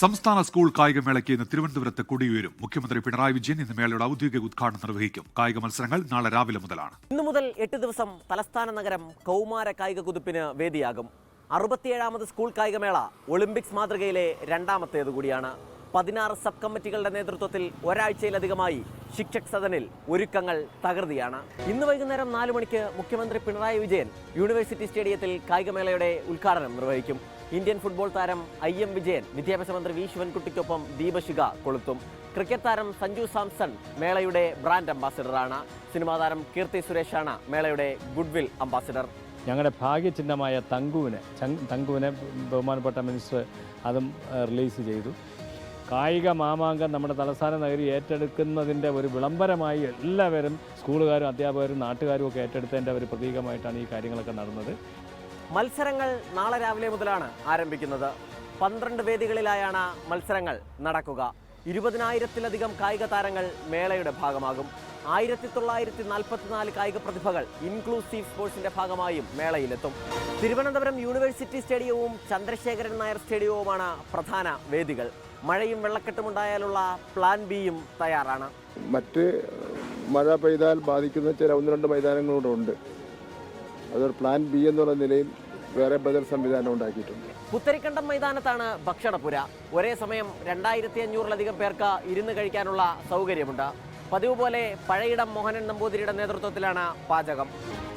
സംസ്ഥാന സ്കൂൾ കായികമേളയ്ക്ക് ഇന്ന് തിരുവനന്തപുരത്ത് കൊടിയുയരും. മുഖ്യമന്ത്രി പിണറായി വിജയൻ ഇന്ന് മേളയുടെ ഔദ്യോഗിക ഉദ്ഘാടനം നിർവഹിക്കും. കായിക മത്സരങ്ങൾ നാളെ രാവിലെ മുതലാണ്. ഇന്നു മുതൽ 8 ദിവസം തലസ്ഥാന നഗരം കൗമാര കായിക കുതിപ്പിന് വേദിയാകും. 67ാമത് സ്കൂൾ കായികമേള ഒളിമ്പിക്സ് മാതൃകയിലെ രണ്ടാമത്തേത് കൂടിയാണ്. 16 സബ് കമ്മിറ്റികളുടെ നേതൃത്വത്തിൽ ഒരാഴ്ചയിലധികമായി ശിക്ഷക് സദനിൽ ഒരുക്കങ്ങൾ തകൃതിയാണ്. ഇന്ന് വൈകുന്നേരം 4 മണിക്ക് മുഖ്യമന്ത്രി പിണറായി വിജയൻ യൂണിവേഴ്സിറ്റി സ്റ്റേഡിയത്തിൽ കായികമേളയുടെ ഉദ്ഘാടനം നിർവഹിക്കും. ഇന്ത്യൻ ഫുട്ബോൾ താരം IM വിജയൻ, വിദ്യാഭ്യാസ മന്ത്രി വി ശിവൻകുട്ടിക്കൊപ്പം ദീപശിഖ കൊളുത്തും. ക്രിക്കറ്റ് താരം സഞ്ജു സാംസൺ മേളയുടെ ബ്രാൻഡ് അംബാസിഡറാണ്. സിനിമാ താരം കീർത്തി സുരേഷാണ് മേളയുടെ ഗുഡ്വിൽ അംബാസിഡർ. ഞങ്ങളുടെ ഭാഗ്യചിഹ്നമായ തങ്കുവിനെ ബഹുമാനപ്പെട്ട മിനിസ്റ്റർ അതും റിലീസ് ചെയ്തു. കായിക മാമാങ്കം നമ്മുടെ തലസ്ഥാന നഗരി ഏറ്റെടുക്കുന്നതിൻ്റെ ഒരു വിളംബരമായി എല്ലാവരും സ്കൂളുകാരും അധ്യാപകരും നാട്ടുകാരും ഒക്കെ ഏറ്റെടുത്തതിൻ്റെ ഒരു പ്രതീകമായിട്ടാണ് ഈ കാര്യങ്ങളൊക്കെ നടന്നത്. മത്സരങ്ങൾ നാളെ രാവിലെ മുതലാണ് ആരംഭിക്കുന്നത്. 12 വേദികളിലായാണ് മത്സരങ്ങൾ നടക്കുക. 20,000-ത്തിലധികം കായിക താരങ്ങൾ മേളയുടെ ഭാഗമാകും. 1944 കായിക പ്രതിഭകൾ ഇൻക്ലൂസീവ് സ്പോർട്സിന്റെ ഭാഗമായും മേളയിലെത്തും. തിരുവനന്തപുരം യൂണിവേഴ്സിറ്റി സ്റ്റേഡിയവും ചന്ദ്രശേഖരൻ നായർ സ്റ്റേഡിയവുമാണ് പ്രധാന വേദികൾ. മഴയും വെള്ളക്കെട്ടുമുണ്ടായാലുള്ള പ്ലാൻ ബിയും തയ്യാറാണ്. മറ്റ് മഴ പെയ്താൽ ബാധിക്കുന്ന ചില 1-2 മൈതാനങ്ങളൂടെ ഉണ്ട്. അതൊരു പ്ലാൻ ബി എന്നുള്ള നിലയിൽ വേറെ ബദൽ സംവിധാനം ഉണ്ടാക്കിയിട്ടുണ്ട്. പുത്തരിക്കണ്ടം മൈതാനത്താണ് ഭക്ഷണപുര. ഒരേ സമയം 2500-ലധികം പേർക്ക് ഇരുന്ന് കഴിക്കാനുള്ള സൗകര്യമുണ്ട്. പതിവ് പോലെ പഴയിടം മോഹനൻ നമ്പൂതിരിയുടെ നേതൃത്വത്തിലാണ് പാചകം.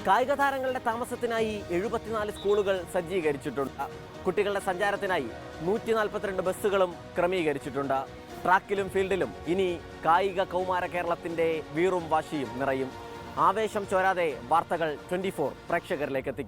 കായിക താരങ്ങളുടെ താമസത്തിനായി 74 സ്കൂളുകൾ സജ്ജീകരിച്ചിട്ടുണ്ട്. കുട്ടികളുടെ സഞ്ചാരത്തിനായി 142 ബസ്സുകളും ക്രമീകരിച്ചിട്ടുണ്ട്. ട്രാക്കിലും ഫീൽഡിലും ഇനി കായിക കൗമാര കേരളത്തിന്റെ വീറും വാശിയും നിറയും. ആവേശം ചോരാതെ വാർത്തകൾ 24 പ്രേക്ഷകരിലേക്ക് എത്തിക്കും.